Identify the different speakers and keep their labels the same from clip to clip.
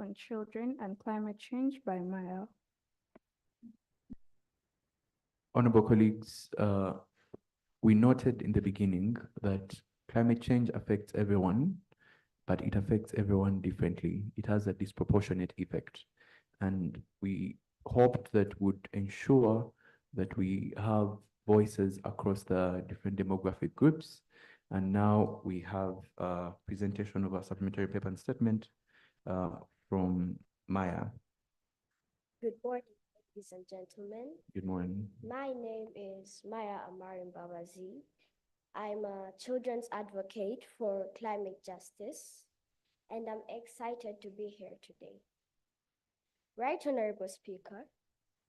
Speaker 1: on Children and Climate Change by Maya.
Speaker 2: Honorable colleagues, we noted in the beginning that climate change affects everyone, but it affects everyone differently. It has a disproportionate effect. And we hoped that would ensure that we have voices across the different demographic groups. And now we have a presentation of a supplementary paper and statement from Maya.
Speaker 3: Good morning, ladies and gentlemen.
Speaker 2: Good morning.
Speaker 3: My name is Maya Amarim Babazi. I'm a children's advocate for climate justice, and I'm excited to be here today. Right, Honorable Speaker,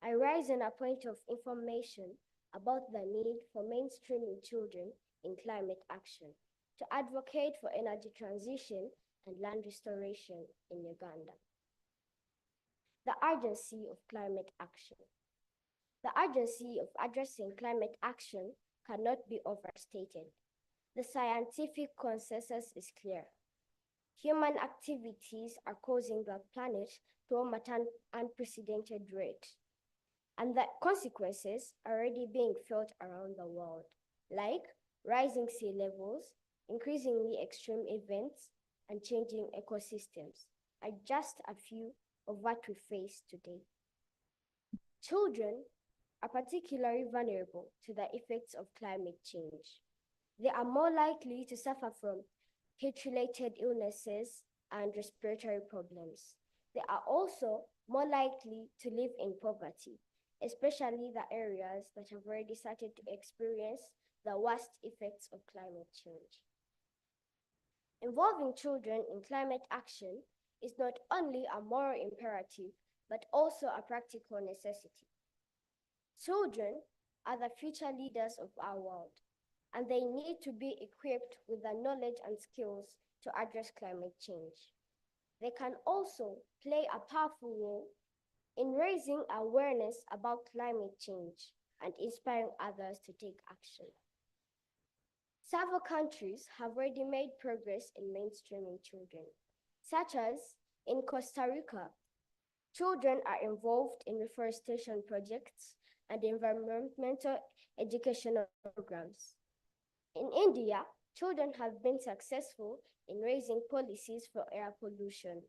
Speaker 3: I rise in a point of information about the need for mainstreaming children in climate action to advocate for energy transition and land restoration in Uganda. The urgency of climate action. The urgency of addressing climate action cannot be overstated. The scientific consensus is clear. Human activities are causing the planet to warm at an unprecedented rate, and the consequences are already being felt around the world, like rising sea levels, increasingly extreme events, and changing ecosystems are just a few of what we face today. Children are particularly vulnerable to the effects of climate change. They are more likely to suffer from heat-related illnesses and respiratory problems. They are also more likely to live in poverty, especially the areas that have already started to experience the worst effects of climate change. Involving children in climate action is not only a moral imperative, but also a practical necessity. Children are the future leaders of our world, and they need to be equipped with the knowledge and skills to address climate change. They can also play a powerful role in raising awareness about climate change and inspiring others to take action. Several countries have already made progress in mainstreaming children, such as in Costa Rica. Children are involved in reforestation projects and environmental educational programs. In India, children have been successful in raising policies for air pollution.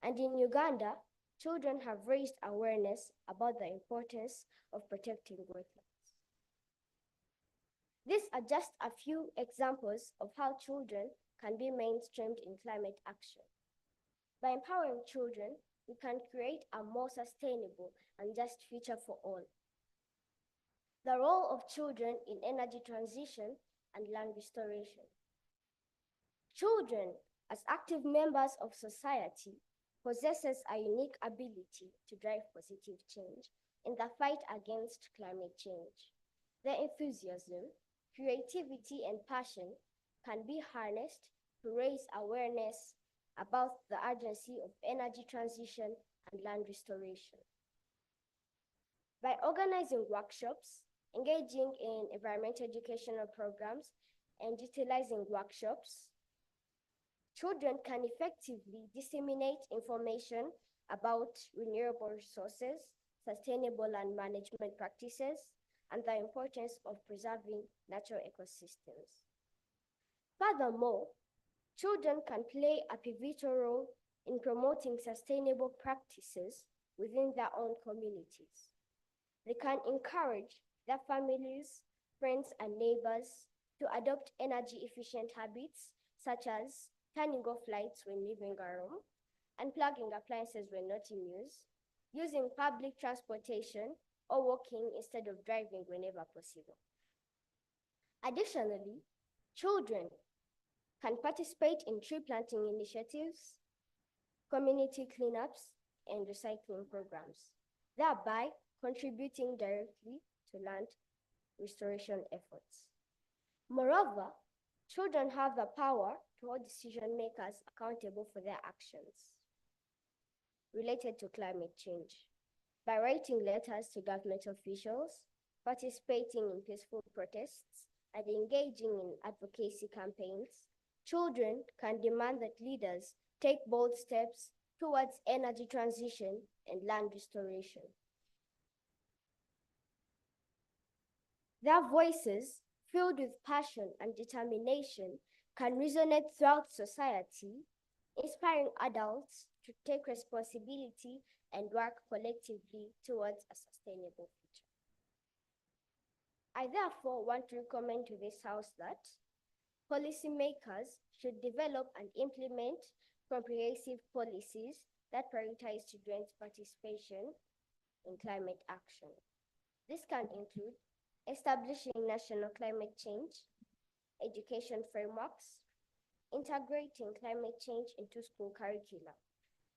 Speaker 3: And in Uganda, children have raised awareness about the importance of protecting wetlands. These are just a few examples of how children can be mainstreamed in climate action. By empowering children, we can create a more sustainable and just future for all. The role of children in energy transition and land restoration. Children, as active members of society, possesses a unique ability to drive positive change in the fight against climate change. Their enthusiasm, creativity, and passion can be harnessed to raise awareness about the urgency of energy transition and land restoration. By organizing workshops, engaging in environmental educational programs, and utilizing workshops, children can effectively disseminate information about renewable resources, sustainable land management practices, and the importance of preserving natural ecosystems. Furthermore, children can play a pivotal role in promoting sustainable practices within their own communities. They can encourage their families, friends, and neighbors to adopt energy-efficient habits, such as turning off lights when leaving a room, unplugging appliances when not in use, using public transportation, or walking instead of driving whenever possible. Additionally, children can participate in tree planting initiatives, community cleanups, and recycling programs, thereby contributing directly to land restoration efforts. Moreover, children have the power to hold decision makers accountable for their actions related to climate change by writing letters to government officials, participating in peaceful protests, and engaging in advocacy campaigns. Children can demand that leaders take bold steps towards energy transition and land restoration. Their voices, filled with passion and determination, can resonate throughout society, inspiring adults to take responsibility and work collectively towards a sustainable future. I therefore want to recommend to this House that policymakers should develop and implement comprehensive policies that prioritize children's participation in climate action. This can include establishing national climate change education frameworks, integrating climate change into school curricula,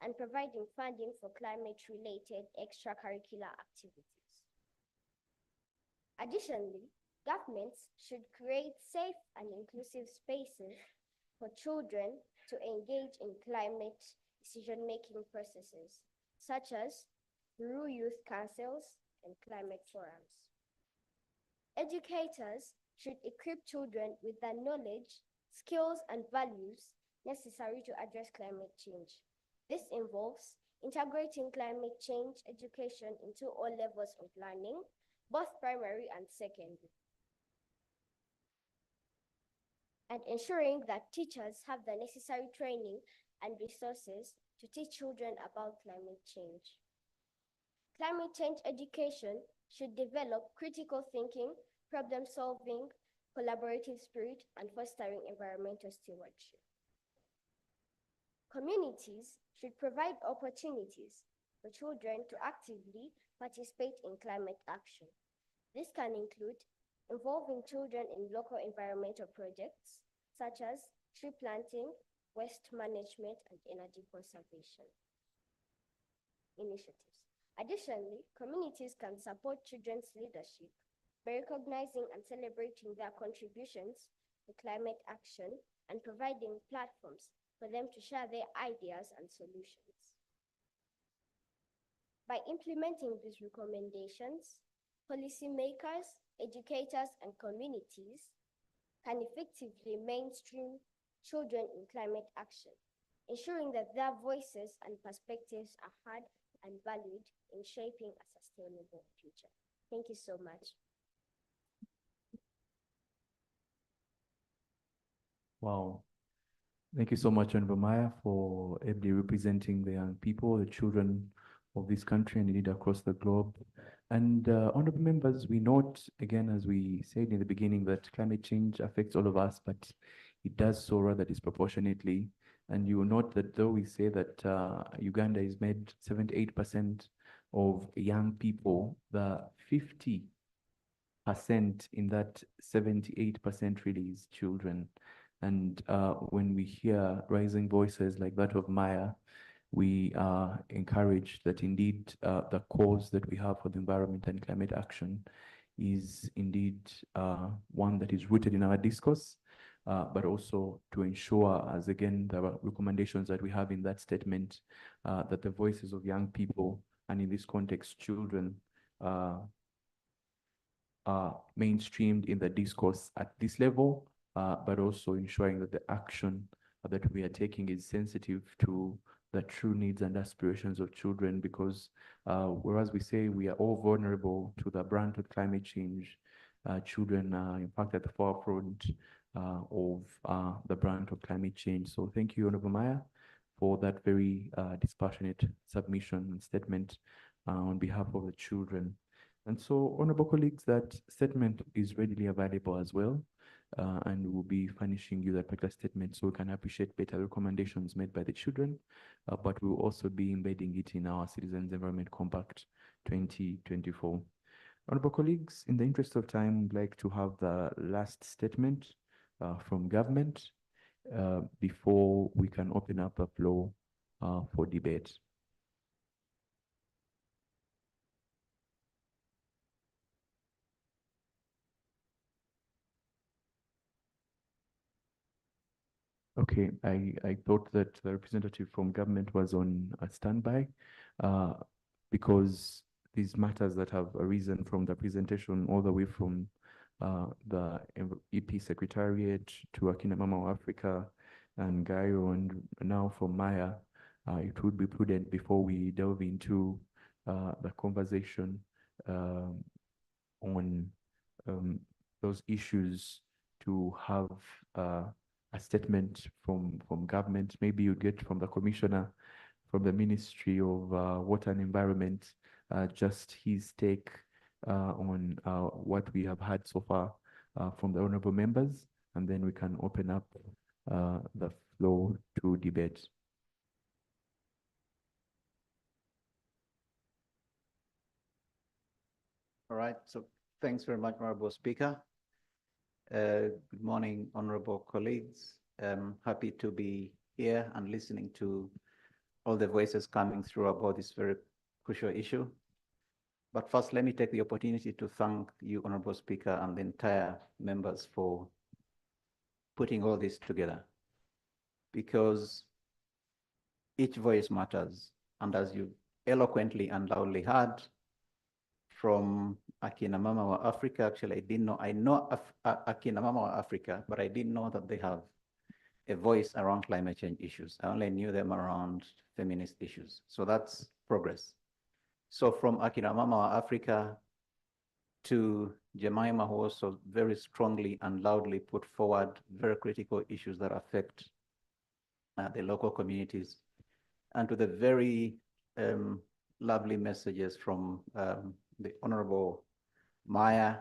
Speaker 3: and providing funding for climate-related extracurricular activities. Additionally, governments should create safe and inclusive spaces for children to engage in climate decision-making processes, such as through youth councils and climate forums. Educators should equip children with the knowledge, skills, and values necessary to address climate change. This involves integrating climate change education into all levels of learning, both primary and secondary, and ensuring that teachers have the necessary training and resources to teach children about climate change. Climate change education should develop critical thinking, problem-solving, collaborative spirit, and fostering environmental stewardship. Communities should provide opportunities for children to actively participate in climate action. This can include involving children in local environmental projects, such as tree planting, waste management, and energy conservation initiatives. Additionally, communities can support children's leadership by recognizing and celebrating their contributions to climate action and providing platforms for them to share their ideas and solutions. By implementing these recommendations, policymakers, educators, and communities can effectively mainstream children in climate action, ensuring that their voices and perspectives are heard and valued in shaping a sustainable future. Thank you so much.
Speaker 2: Wow. Thank you so much, Honorable Maya, for ably representing the young people, the children of this country and indeed across the globe. And honorable members, we note again, as we said in the beginning, that climate change affects all of us, but it does so rather disproportionately. And you will note that though we say that Uganda is made 78% of young people, the 50% in that 78% really is children. And when we hear rising voices like that of Maya, we are encouraged that indeed the cause that we have for the environment and climate action is indeed one that is rooted in our discourse, but also to ensure, as again, the recommendations that we have in that statement, that the voices of young people, and in this context, children, are mainstreamed in the discourse at this level, but also ensuring that the action that we are taking is sensitive to the true needs and aspirations of children, because whereas we say we are all vulnerable to the brunt of climate change, children are in fact at the forefront of the brunt of climate change. So thank you, Honorable Maya, for that very dispassionate submission and statement on behalf of the children. And so, honorable colleagues, that statement is readily available as well. And we'll be furnishing you that particular statement so we can appreciate better recommendations made by the children, but we'll also be embedding it in our Citizens Environment Compact 2024. Honorable colleagues, in the interest of time, I'd like to have the last statement from government before we can open up the floor for debate. Okay, I thought that the representative from government was on a standby because these matters that have arisen from the presentation all the way from the EP Secretariat to Akina Mama of Africa and Gaio, and now from Maya, it would be prudent before we delve into the conversation on those issues to have a statement from government. Maybe you get from the commissioner, from the Ministry of Water and Environment, just his take on what we have had so far from the honorable members, and then we can open up the floor to debate.
Speaker 4: All right, so thanks very much, Honorable Speaker. Good morning, honorable colleagues. Happy to be here and listening to all the voices coming through about this very crucial issue. But first, let me take the opportunity to thank you, Honorable Speaker, and the entire members for putting all this together, because each voice matters. And as you eloquently and loudly heard from Akina Mama wa Africa, actually, I know Akina Mama wa Africa, but I didn't know that they have a voice around climate change issues. I only knew them around feminist issues. So that's progress. So from Akina Mama wa Africa to Jemima, who also very strongly and loudly put forward very critical issues that affect the local communities, and to the very lovely messages from the Honorable Maya,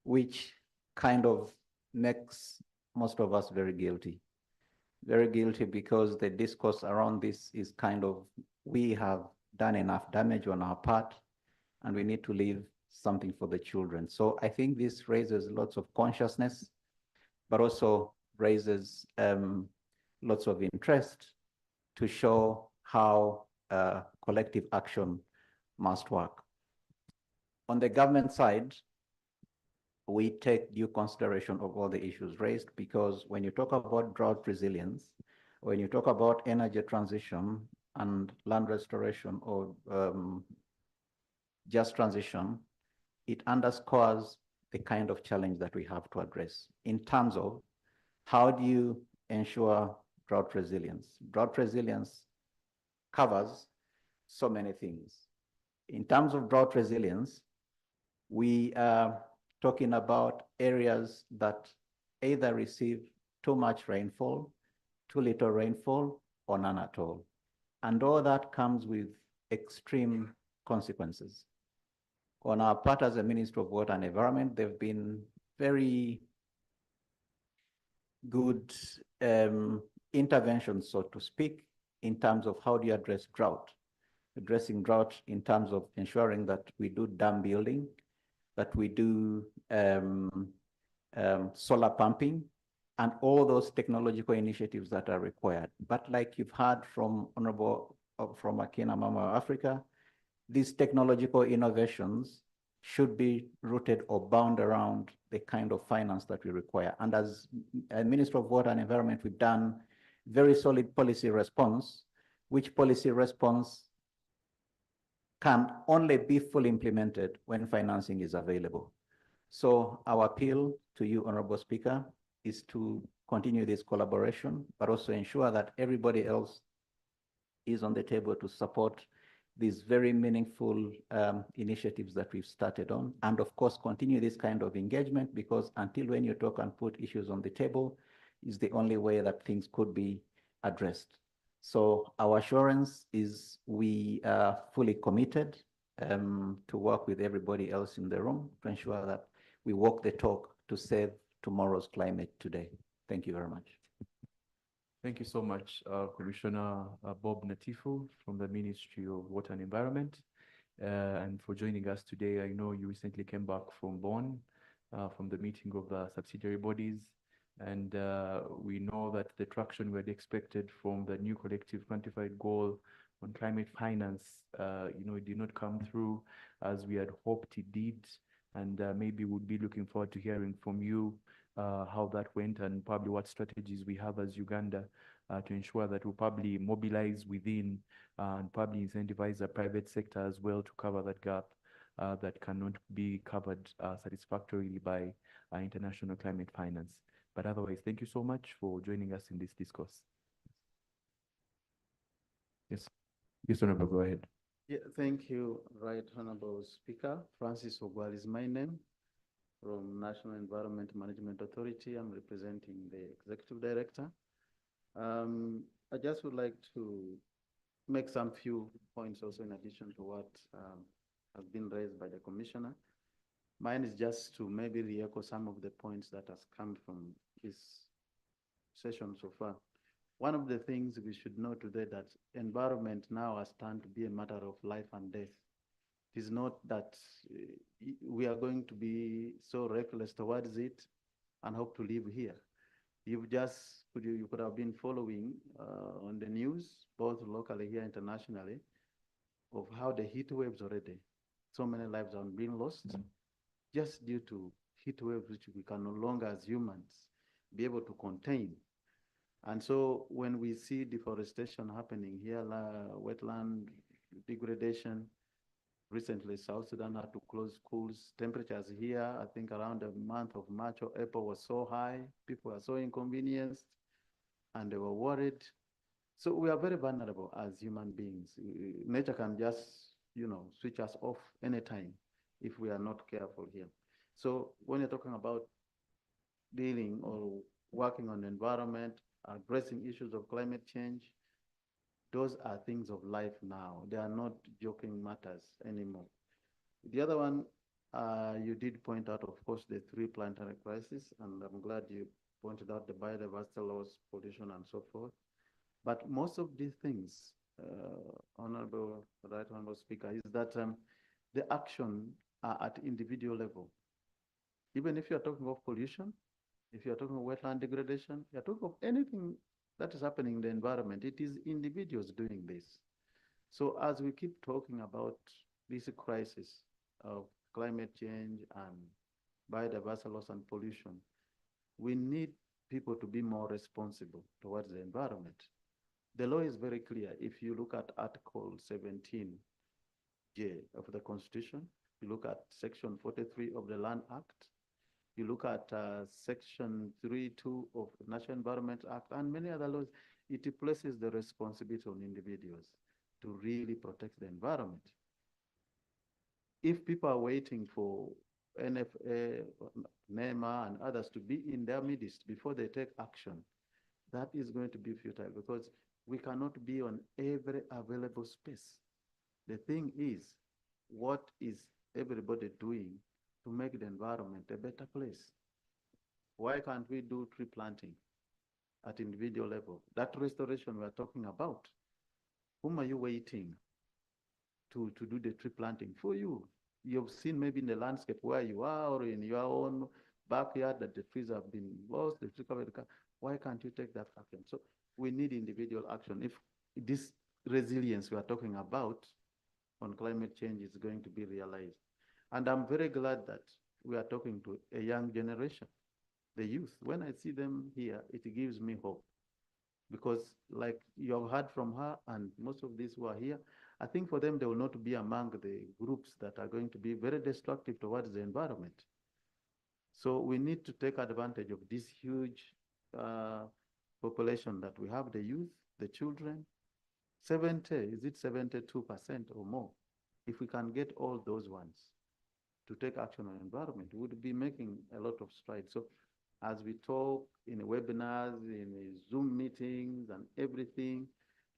Speaker 4: which kind of makes most of us very guilty. Very guilty because the discourse around this is kind of, we have done enough damage on our part and we need to leave something for the children. So I think this raises lots of consciousness, but also raises lots of interest to show how collective action must work. On the government side, we take due consideration of all the issues raised, because when you talk about drought resilience, when you talk about energy transition and land restoration or just transition, it underscores the kind of challenge that we have to address in terms of how do you ensure drought resilience. Drought resilience covers so many things. In terms of drought resilience, we are talking about areas that either receive too much rainfall, too little rainfall, or none at all. And all that comes with extreme consequences. On our part as a Ministry of Water and Environment, there have been very good interventions, so to speak, in terms of how do you address drought. Addressing drought in terms of ensuring that we do dam building, that we do solar pumping, and all those technological initiatives that are required. But like you've heard from from Akina Mama Africa, these technological innovations should be rooted or bound around the kind of finance that we require. And as a Minister of Water and Environment, we've done very solid policy response, which policy response can only be fully implemented when financing is available. So our appeal to you, Honorable Speaker, is to continue this collaboration, but also ensure that everybody else is on the table to support these very meaningful initiatives that we've started on. And of course, continue this kind of engagement, because until when you talk and put issues on the table is the only way that things could be addressed. So our assurance is we are fully committed to work with everybody else in the room to ensure that we walk the talk to save tomorrow's climate today. Thank you very much.
Speaker 2: Thank you so much, Commissioner Bob Natifu from the Ministry of Water and Environment, and for joining us today. I know you recently came back from Bonn, from the meeting of the subsidiary bodies, and we know that the traction we had expected from the new collective quantified goal on climate finance, it did not come through as we had hoped it did, and maybe we'll be looking forward to hearing from you how that went, and probably what strategies we have as Uganda to ensure that we'll probably mobilize within and probably incentivize the private sector as well to cover that gap that cannot be covered satisfactorily by international climate finance. But otherwise, thank you so much for joining us in this discourse. Yes. Yes, Honorable, go ahead.
Speaker 5: Yeah, thank you, Right Honorable Speaker. Francis Ogwal is my name from National Environment Management Authority. I'm representing the Executive Director. I just would like to make some few points also in addition to what has been raised by the Commissioner. Mine is just to maybe re-echo some of the points that has come from this session so far. One of the things we should know today that environment now has turned to be a matter of life and death. It is not that we are going to be so reckless towards it and hope to live here. You could have been following on the news, both locally here, internationally, of how the heat waves already, so many lives are being lost just due to heat waves, which we can no longer as humans be able to contain. And so when we see deforestation happening here, wetland degradation, recently South Sudan had to close schools. Temperatures here, I think around the month of March or April was so high, people were so inconvenienced and they were worried. So we are very vulnerable as human beings. Nature can just, switch us off anytime if we are not careful here. So when you're talking about dealing or working on the environment, addressing issues of climate change, those are things of life now. They are not joking matters anymore. The other one, you did point out, of course, the three planetary crises, and I'm glad you pointed out the biodiversity loss, pollution, and so forth. But most of these things, Right Honorable Speaker, is that the action are at individual level. Even if you're talking of pollution, if you're talking of wetland degradation, you're talking of anything that is happening in the environment, it is individuals doing this. So as we keep talking about this crisis of climate change and biodiversity loss and pollution, we need people to be more responsible towards the environment. The law is very clear. If you look at Article 17J of the Constitution, you look at Section 43 of the Land Act, you look at Section 3.2 of the National Environment Act and many other laws, it places the responsibility on individuals to really protect the environment. If people are waiting for NFA, NEMA, and others to be in their midst before they take action, that is going to be futile because we cannot be on every available space. The thing is, what is everybody doing to make the environment a better place? Why can't we do tree planting at individual level? That restoration we're talking about, whom are you waiting to do the tree planting for you? You've seen maybe in the landscape where you are or in your own backyard that the trees have been lost, the tree covered. Why can't you take that action? So we need individual action. If this resilience we are talking about on climate change is going to be realized. And I'm very glad that we are talking to a young generation, the youth. When I see them here, it gives me hope. Because like you have heard from her and most of these who are here, I think for them, they will not be among the groups that are going to be very destructive towards the environment. So we need to take advantage of this huge population that we have, the youth, the children. 72% or more? If we can get all those ones to take action on environment, we would be making a lot of strides. So as we talk in webinars, in Zoom meetings and everything,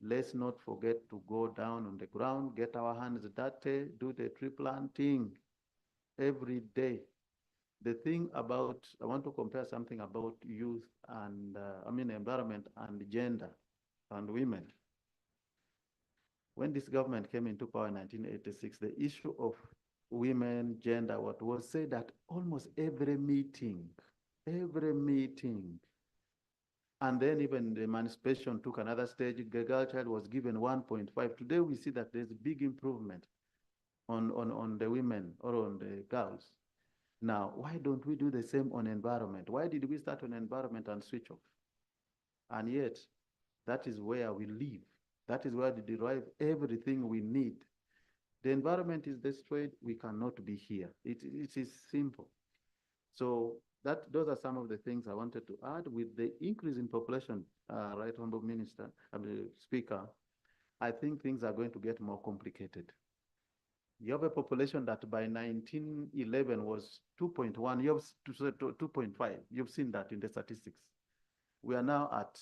Speaker 5: let's not forget to go down on the ground, get our hands dirty, do the tree planting every day. The thing about, I want to compare something about youth and, environment and gender and women. When this government came into power in 1986, the issue of women, gender, what was said at almost every meeting, and then even the emancipation took another stage. The girl child was given 1.5. Today we see that there's big improvement on the women or on the girls. Now, why don't we do the same on environment? Why did we start on environment and switch off? And yet, that is where we live. That is where we derive everything we need. The environment is destroyed, we cannot be here. It is simple. So those are some of the things I wanted to add. With the increase in population, Right Honorable Minister, Speaker, I think things are going to get more complicated. You have a population that by 1911 was 2.1, you have 2.5. You've seen that in the statistics. We are now at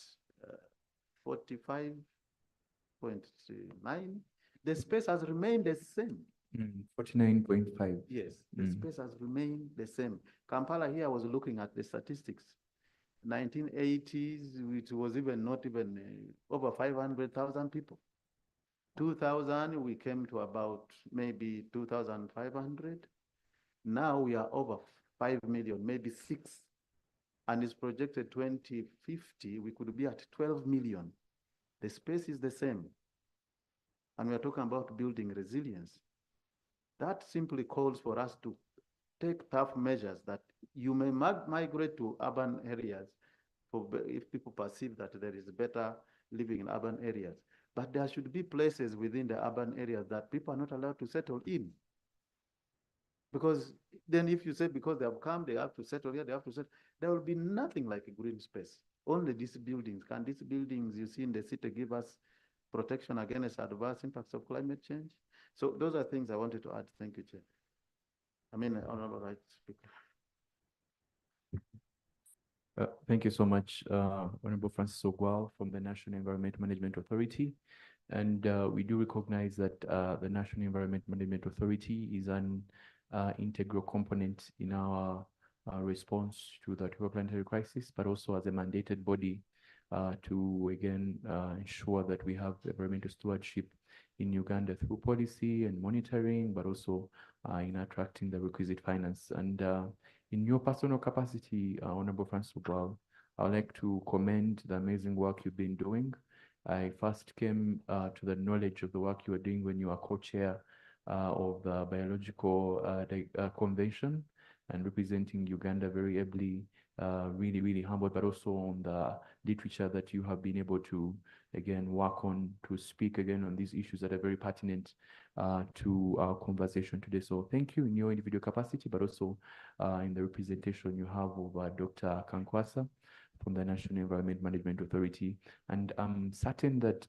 Speaker 5: 45.9. The space has remained the same.
Speaker 2: 49.5.
Speaker 5: Yes, the space has remained the same. Kampala here was looking at the statistics. 1980s, it was even not even over 500,000 people. 2000, we came to about maybe 2,500. Now we are over 5 million, maybe 6. And it's projected 2050, we could be at 12 million. The space is the same. And we're talking about building resilience. That simply calls for us to take tough measures that you may migrate to urban areas if people perceive that there is better living in urban areas. But there should be places within the urban areas that people are not allowed to settle in. Because then if you say because they have come, they have to settle here, they have to settle, there will be nothing like a green space. Only these buildings. Can these buildings you see in the city give us protection against adverse impacts of climate change? So those are things I wanted to add. Thank you, Chair. Honorable Right Speaker.
Speaker 2: Thank you so much, Honorable Francis Ogwal from the National Environment Management Authority. And we do recognize that the National Environment Management Authority is an integral component in our response to the planetary crisis, but also as a mandated body to, again, ensure that we have environmental stewardship in Uganda through policy and monitoring, but also in attracting the requisite finance. And in your personal capacity, Honorable Francis Ogwal, I would like to commend the amazing work you've been doing. I first came to the knowledge of the work you were doing when you were co-chair of the Biological Convention and representing Uganda very ably, really, really humbled, but also on the literature that you have been able to, again, work on to speak again on these issues that are very pertinent to our conversation today. So thank you in your individual capacity, but also in the representation you have of Dr. Kankwasa from the National Environment Management Authority. And I'm certain that,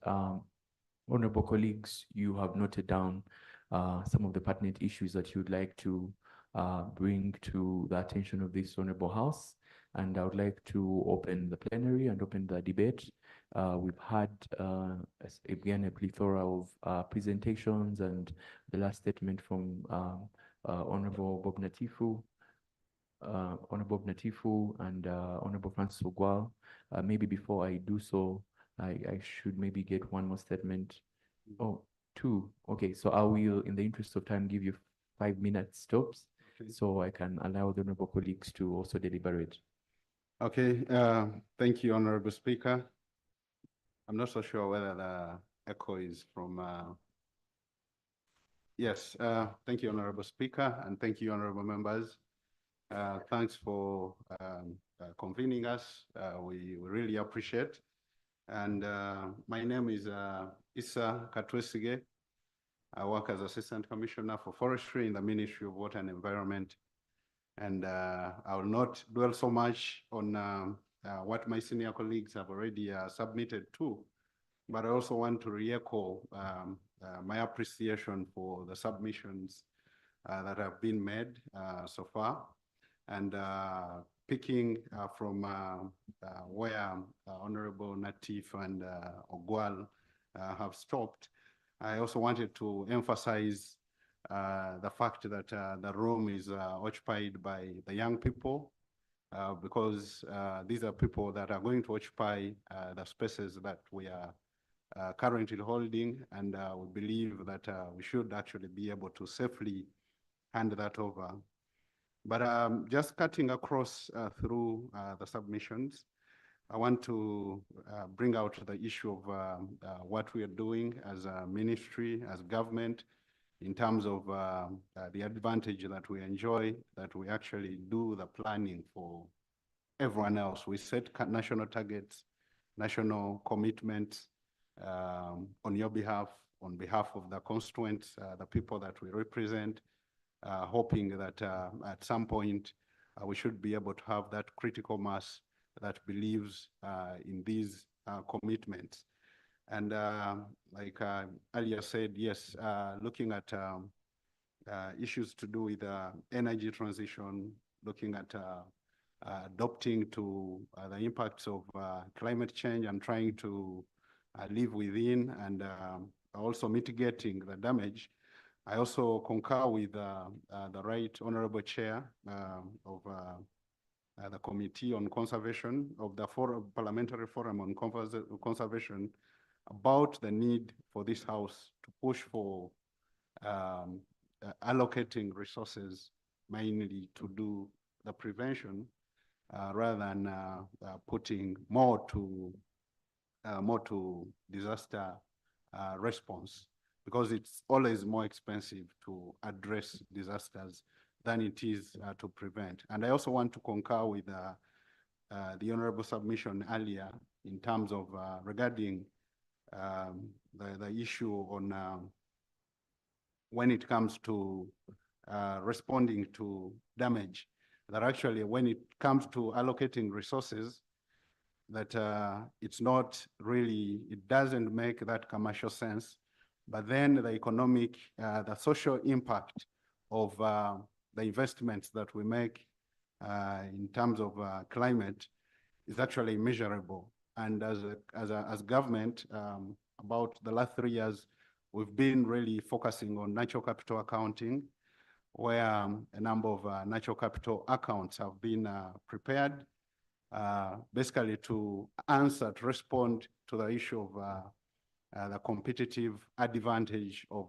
Speaker 2: honorable colleagues, you have noted down some of the pertinent issues that you'd like to bring to the attention of this honorable House. And I would like to open the plenary and open the debate. We've had, again, a plethora of presentations, and the last statement from Honorable Bob Natifu, and Honorable Francis Ogwal. Maybe before I do so, I should maybe get one more statement. Oh, two. Okay, so I will, in the interest of time, give you 5 minutes tops, so I can allow the honorable colleagues to also deliberate.
Speaker 6: Okay, thank you, Honorable Speaker. I'm not so sure whether the echo is from, yes, thank you, Honorable Speaker, and thank you, honorable members. Thanks for convening us. We really appreciate. And my name is Issa Katwesige. I work as Assistant Commissioner for Forestry in the Ministry of Water and Environment. And I will not dwell so much on what my senior colleagues have already submitted to, but I also want to re-echo my appreciation for the submissions that have been made so far. And picking from where Honorable Natif and Ogwal have stopped, I also wanted to emphasize the fact that the room is occupied by the young people, because these are people that are going to occupy the spaces that we are currently holding, and we believe that we should actually be able to safely hand that over. But just cutting across through the submissions, I want to bring out the issue of what we are doing as a ministry, as government, in terms of the advantage that we enjoy, that we actually do the planning for everyone else. We set national targets, national commitments on your behalf, on behalf of the constituents, the people that we represent, hoping that at some point we should be able to have that critical mass that believes in these commitments. And like earlier said, yes, looking at issues to do with energy transition, looking at adopting to the impacts of climate change and trying to live within and also mitigating the damage. I also concur with the Right Honorable Chair of the Committee on Conservation of the Parliamentary Forum on Conservation about the need for this House to push for allocating resources mainly to do the prevention rather than putting more to disaster response, because it's always more expensive to address disasters than it is to prevent. And I also want to concur with the honorable submission earlier in terms of regarding the issue on when it comes to responding to damage, that actually when it comes to allocating resources, that it's not really, it doesn't make that commercial sense, but then the economic, the social impact of the investments that we make in terms of climate is actually measurable. And as government, about the last 3 years, we've been really focusing on natural capital accounting, where a number of natural capital accounts have been prepared, basically to answer, to respond to the issue of the competitive advantage of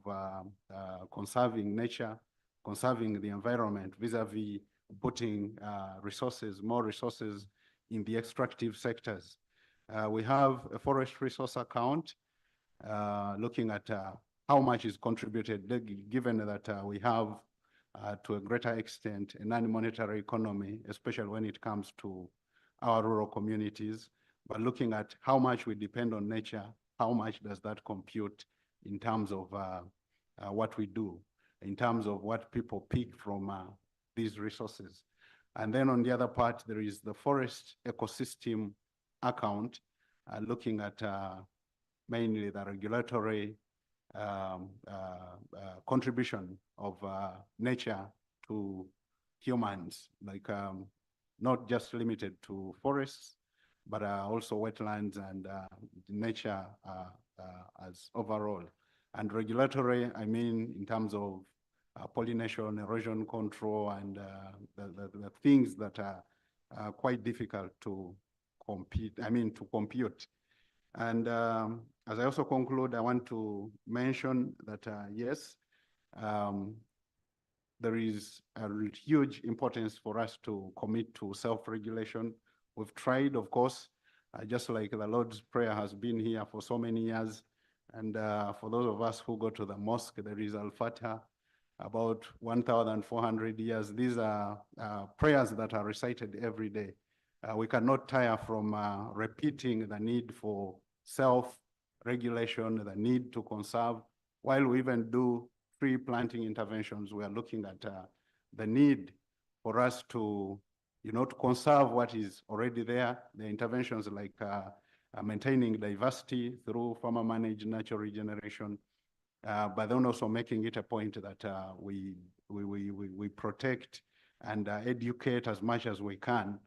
Speaker 6: conserving nature, conserving the environment vis-a-vis putting resources, more resources in the extractive sectors. We have a forest resource account looking at how much is contributed, given that we have to a greater extent a non-monetary economy, especially when it comes to our rural communities, but looking at how much we depend on nature, how much does that compute in terms of what we do, in terms of what people pick from these resources. And then on the other part, there is the forest ecosystem account, looking at mainly the regulatory contribution of nature to humans, like not just limited to forests, but also wetlands and nature as overall. And regulatory, I mean, in terms of pollination, erosion control, and the things that are quite difficult to compute. And as I also conclude, I want to mention that, yes, there is a huge importance for us to commit to self-regulation. We've tried, of course, just like the Lord's Prayer has been here for so many years. And for those of us who go to the mosque, there is Al-Fatah, about 1,400 years. These are prayers that are recited every day. We cannot tire from repeating the need for self-regulation, the need to conserve. While we even do tree planting interventions, we are looking at the need for us to, to conserve what is already there. The interventions like maintaining diversity through farmer-managed natural regeneration, but then also making it a point that we protect and educate as much as we can,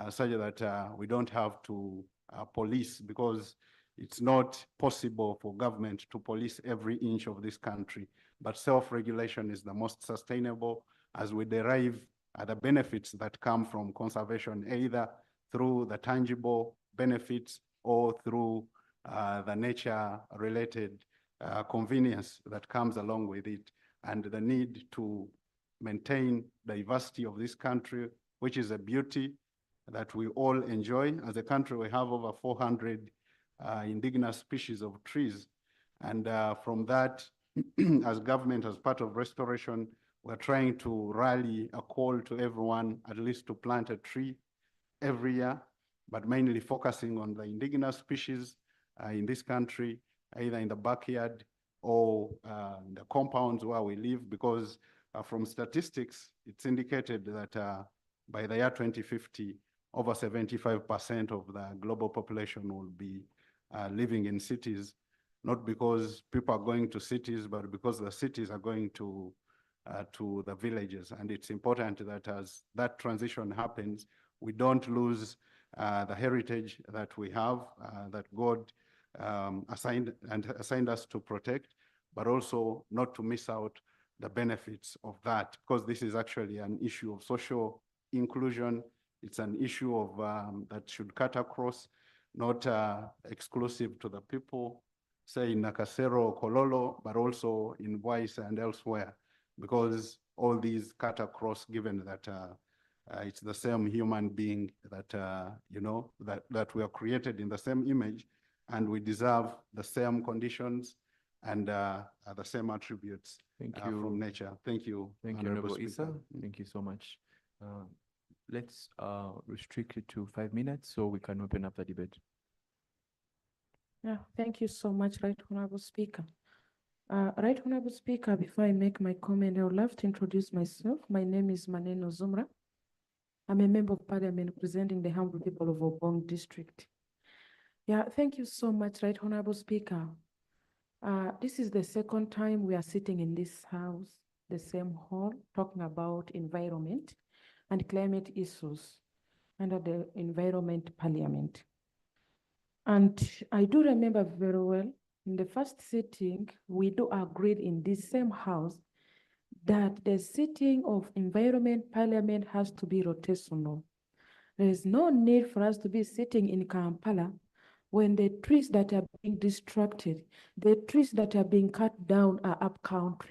Speaker 6: such that we don't have to police, because it's not possible for government to police every inch of this country. But self-regulation is the most sustainable, as we derive the benefits that come from conservation, either through the tangible benefits or through the nature-related convenience that comes along with it, and the need to maintain diversity of this country, which is a beauty that we all enjoy. As a country, we have over 400 indigenous species of trees. And from that, as government, as part of restoration, we're trying to rally a call to everyone, at least to plant a tree every year, but mainly focusing on the indigenous species in this country, either in the backyard or in the compounds where we live, because from statistics, it's indicated that by the year 2050, over 75% of the global population will be living in cities, not because people are going to cities, but because the cities are going to the villages. And it's important that as that transition happens, we don't lose the heritage that we have, that God assigned us to protect, but also not to miss out the benefits of that, because this is actually an issue of social inclusion. It's an issue of that should cut across, not exclusive to the people, say in Nakasero or Kololo, but also in Wise and elsewhere, because all these cut across, given that it's the same human being that, you know, that we are created in the same image, and we deserve the same conditions and the same attributes
Speaker 2: Thank
Speaker 6: from
Speaker 2: you.
Speaker 6: nature. Thank you.
Speaker 2: Thank you,
Speaker 6: Honorable
Speaker 2: Honorable Issa.
Speaker 6: Speaker.
Speaker 2: Thank you so much. Let's restrict it to 5 minutes so we can open up the debate.
Speaker 7: Yeah, thank you so much, Right Honorable Speaker. Right Honorable Speaker, before I make my comment, I would love to introduce myself. My name is Maneno Zumra. I'm a member of parliament representing the humble people of Obong district. Yeah, thank you so much, Right Honorable Speaker. This is the second time we are sitting in this house, the same hall, talking about environment and climate issues under the Environment Parliament. And I do remember very well, in the first sitting, we do agreed in this same house that the sitting of Environment Parliament has to be rotational. There is no need for us to be sitting in Kampala when the trees that are being destructed, the trees that are being cut down are up country.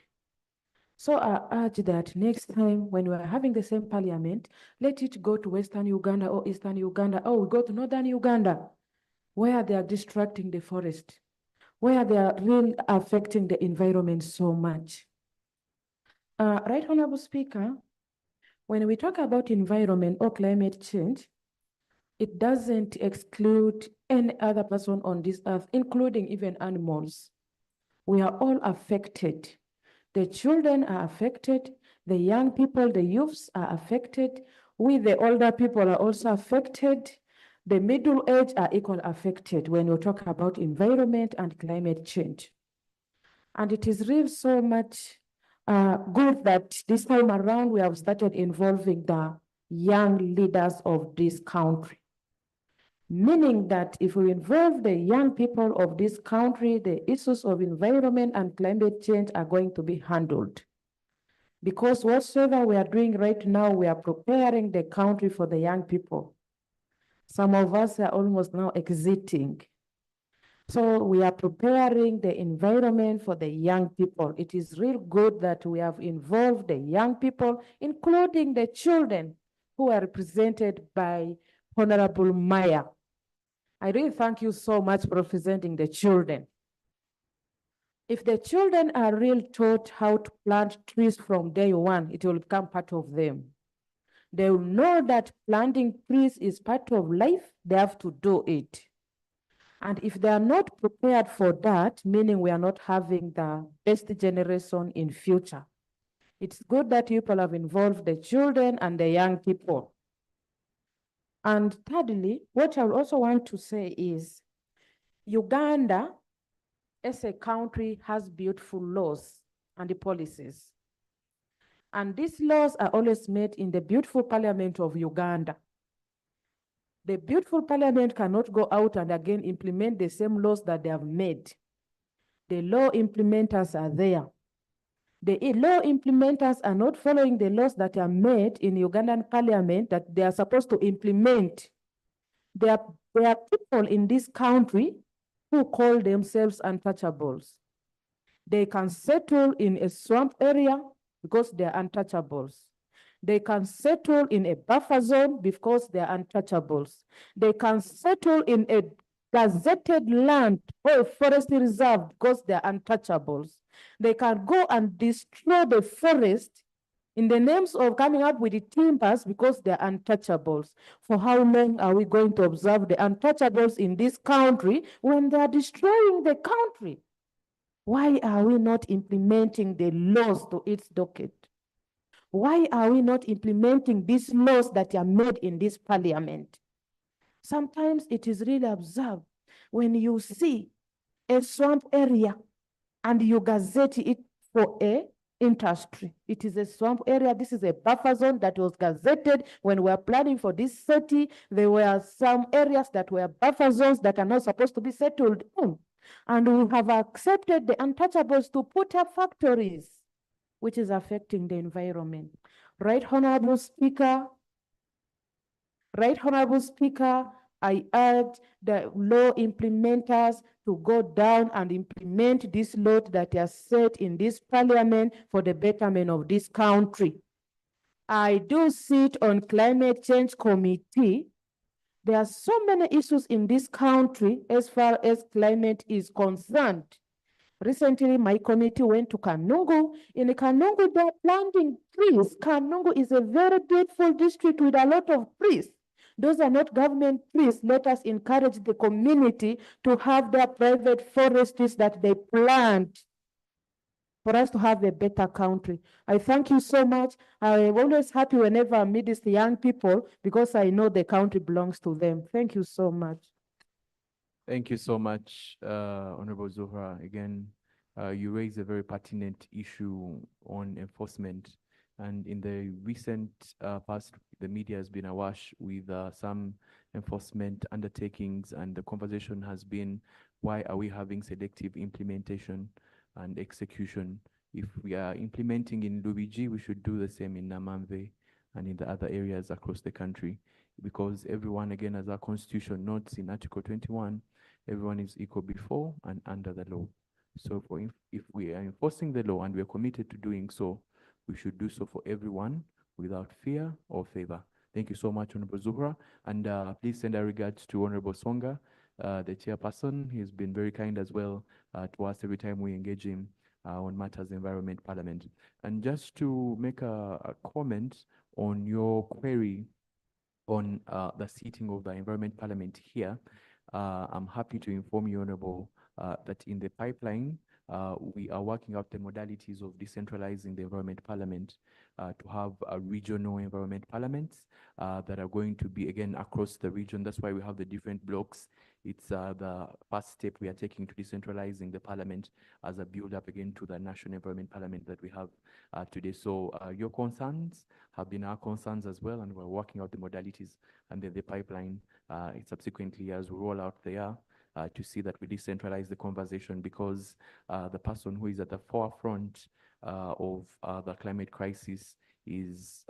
Speaker 7: So I urge that next time when we are having the same parliament, let it go to Western Uganda or Eastern Uganda, or we go to Northern Uganda, where they are destructing the forest, where they are really affecting the environment so much. Right Honorable Speaker, when we talk about environment or climate change, it doesn't exclude any other person on this earth, including even animals. We are all affected. The children are affected. The young people, the youths are affected. We, the older people, are also affected. The middle age are equally affected when we talk about environment and climate change. And it is really so much good that this time around we have started involving the young leaders of this country. Meaning that if we involve the young people of this country, the issues of environment and climate change are going to be handled. Because whatsoever we are doing right now, we are preparing the country for the young people. Some of us are almost now exiting. So we are preparing the environment for the young people. It is real good that we have involved the young people, including the children who are represented by Honorable Maya. I really thank you so much for representing the children. If the children are really taught how to plant trees from day one, it will become part of them. They will know that planting trees is part of life, they have to do it. And if they are not prepared for that, meaning we are not having the best generation in future. It's good that people have involved the children and the young people. And thirdly, what I also want to say is, Uganda as a country has beautiful laws and policies. And these laws are always made in the beautiful parliament of Uganda. The beautiful parliament cannot go out and again implement the same laws that they have made. The law implementers are there. The law implementers are not following the laws that are made in Ugandan parliament that they are supposed to implement. There are people in this country who call themselves untouchables. They can settle in a swamp area because they are untouchables. They can settle in a buffer zone because they are untouchables. They can settle in a gazetted land or a forest reserve because they are untouchables. They can go and destroy the forest in the names of coming up with the timbers because they are untouchables. For how long are we going to observe the untouchables in this country when they are destroying the country? Why are we not implementing the laws to its docket? Why are we not implementing these laws that are made in this parliament? Sometimes it is really absurd when you see a swamp area and you gazette it for a industry. It is a swamp area. This is a buffer zone that was gazetted when we were planning for this city. There were some areas that were buffer zones that are not supposed to be settled in. And we have accepted the untouchables to put up factories, which is affecting the environment. Right, Honorable Speaker? Right, Honorable Speaker, I urge the law implementers to go down and implement this law that is set in this parliament for the betterment of this country. I do sit on climate change committee. There are so many issues in this country as far as climate is concerned. Recently, my committee went to Kanungu. In Kanungu, they're planting trees. Kanungu is a very beautiful district with a lot of trees. Those are not government trees. Let us encourage the community to have their private forests that they plant for us to have a better country. I thank you so much. I'm always happy whenever I meet these young people because I know the country belongs to them. Thank you so much.
Speaker 2: Thank you so much, Honorable Zuhra. Again, you raise a very pertinent issue on enforcement. And in the recent past, the media has been awash with some enforcement undertakings, and the conversation has been, why are we having selective implementation and execution? If we are implementing in Lubiji, we should do the same in Namamve and in the other areas across the country, because everyone, again, as our constitution notes in Article 21, everyone is equal before and under the law. So if we are enforcing the law and we are committed to doing so, we should do so for everyone without fear or favor. Thank you so much, Honorable Zuhra. And please send our regards to Honorable Songa, the chairperson. He's been very kind as well to us every time we engage him on matters environment parliament. And just to make a comment on your query on the seating of the environment parliament here, I'm happy to inform you, Honorable, that in the pipeline, we are working out the modalities of decentralizing the environment parliament to have regional environment parliaments that are going to be, again, across the region. That's why we have the different blocks. It's the first step we are taking to decentralizing the parliament as a build up again to the national environment parliament that we have today. So your concerns have been our concerns as well, and we're working out the modalities and then the pipeline subsequently as we roll out there. To see that we decentralize the conversation, because the person who is at the forefront of the climate crisis is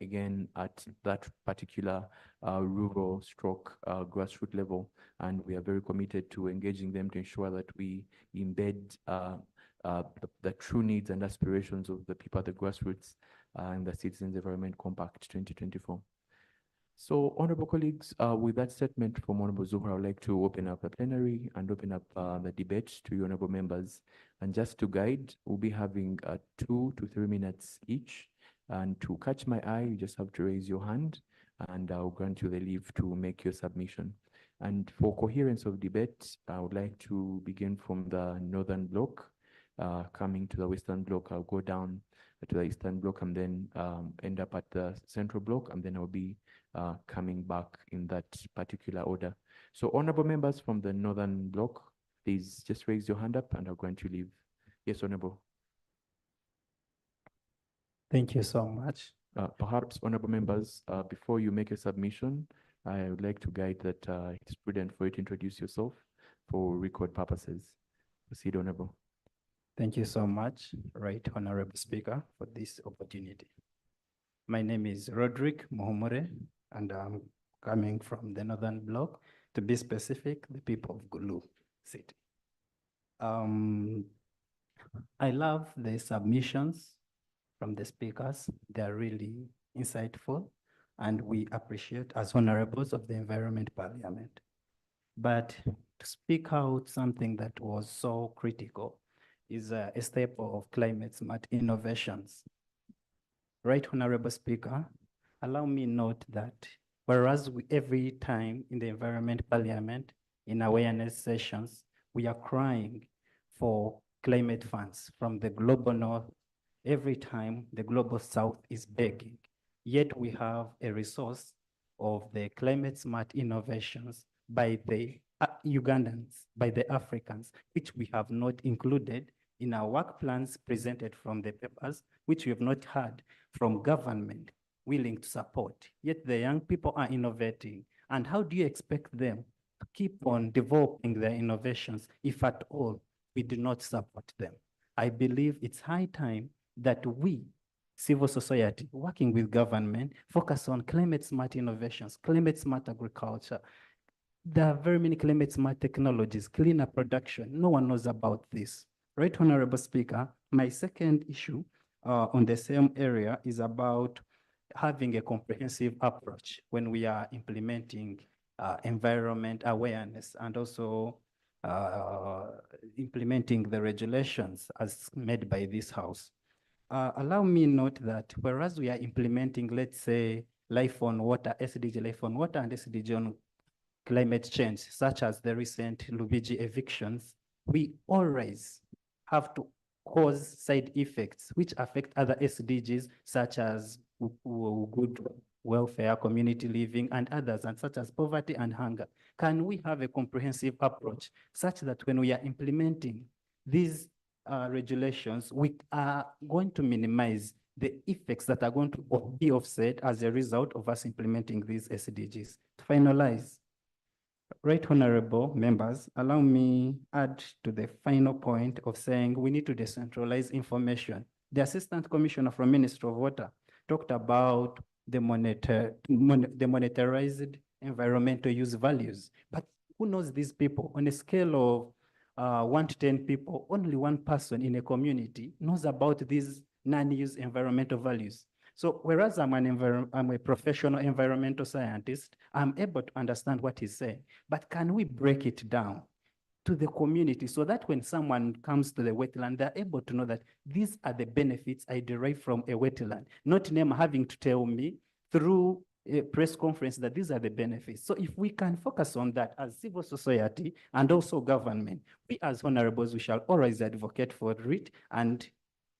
Speaker 2: again at that particular rural stroke grassroots level, and we are very committed to engaging them to ensure that we embed the true needs and aspirations of the people at the grassroots in the Citizens Environment Compact 2024. So, honorable colleagues, with that statement from Honorable Zuhra, I would like to open up the plenary and open up the debate to you, honorable members. And just to guide, we'll be having 2 to 3 minutes each. And to catch my eye, you just have to raise your hand, and I'll grant you the leave to make your submission. And for coherence of debate, I would like to begin from the northern block, coming to the western block. I'll go down to the eastern block and then end up at the central block, and then I'll be coming back in that particular order. So honorable members from the northern block, please just raise your hand up and I'll grant you leave. Yes, honorable.
Speaker 8: Thank you so much.
Speaker 2: Perhaps honorable members, before you make a submission, I would like to guide that it's prudent for you to introduce yourself for record purposes. Proceed, honorable.
Speaker 8: Thank you so much, Right Honorable Speaker, for this opportunity. My name is Roderick Mohomore, and I'm coming from the Northern Bloc, to be specific, the people of Gulu City. I love the submissions from the speakers. They're really insightful, and we appreciate as honorables of the Environment Parliament. But to speak out something that was so critical is a staple of climate smart innovations. Right Honorable Speaker, allow me note that whereas every time in the Environment Parliament, in awareness sessions, we are crying for climate funds from the global north, every time the global south is begging. Yet we have a resource of the climate smart innovations by the Ugandans, by the Africans, which we have not included in our work plans presented from the papers, which we have not heard from government willing to support. Yet the young people are innovating. And how do you expect them to keep on developing their innovations if at all we do not support them? I believe it's high time that we, civil society, working with government, focus on climate smart innovations, climate smart agriculture. There are very many climate smart technologies, cleaner production. No one knows about this. Right, Honorable Speaker, my second issue on the same area is about having a comprehensive approach when we are implementing environment awareness and also implementing the regulations as made by this House. Allow me note that whereas we are implementing, let's say, life on water, SDG life on water and SDG on climate change, such as the recent Lubigi evictions, we always have to cause side effects which affect other SDGs, such as good welfare, community living, and others, and such as poverty and hunger. Can we have a comprehensive approach such that when we are implementing these regulations, we are going to minimize the effects that are going to be offset as a result of us implementing these SDGs? To finalize, right, honorable members, allow me add to the final point of saying we need to decentralize information. The Assistant Commissioner from Ministry of Water talked about the monetarized environmental use values, but who knows these people? On a scale of 1 to 10 people, only one person in a community knows about these non-use environmental values. So whereas I'm a professional environmental scientist, I'm able to understand what he's saying, but can we break it down to the community so that when someone comes to the wetland, they're able to know that these are the benefits I derive from a wetland, not them having to tell me through a press conference that these are the benefits. So if we can focus on that as civil society and also government, we as honorables, we shall always advocate for it. And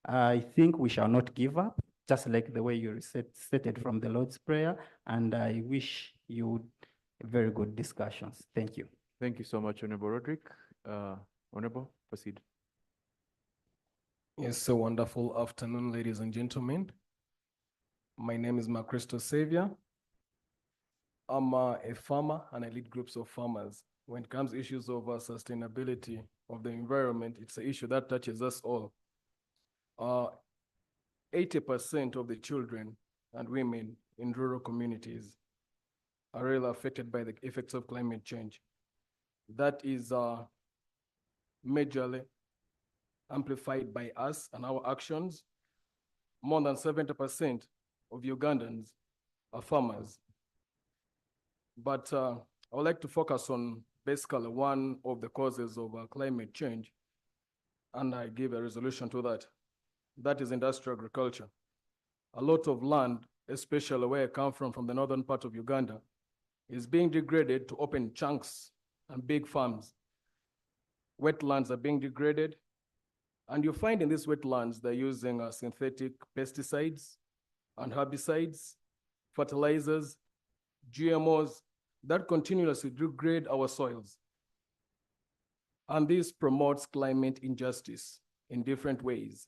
Speaker 8: I think we shall not give up, just like the way you stated from the Lord's Prayer. And I wish you very good discussions. Thank you.
Speaker 2: Thank you so much, Honorable Roderick. Honorable, proceed.
Speaker 9: Yes, so wonderful afternoon, ladies and gentlemen. My name is Macristo Savior. I'm a farmer and I lead groups of farmers. When it comes to issues of sustainability of the environment, it's an issue that touches us all. 80% of the children and women in rural communities are really affected by the effects of climate change. That is majorly amplified by us and our actions. More than 70% of Ugandans are farmers. But I would like to focus on basically one of the causes of climate change, and I give a resolution to that. That is industrial agriculture. A lot of land, especially where I come from the northern part of Uganda, is being degraded to open chunks and big farms. Wetlands are being degraded, and you find in these wetlands they're using synthetic pesticides and herbicides, fertilizers, GMOs that continuously degrade our soils. And this promotes climate injustice in different ways.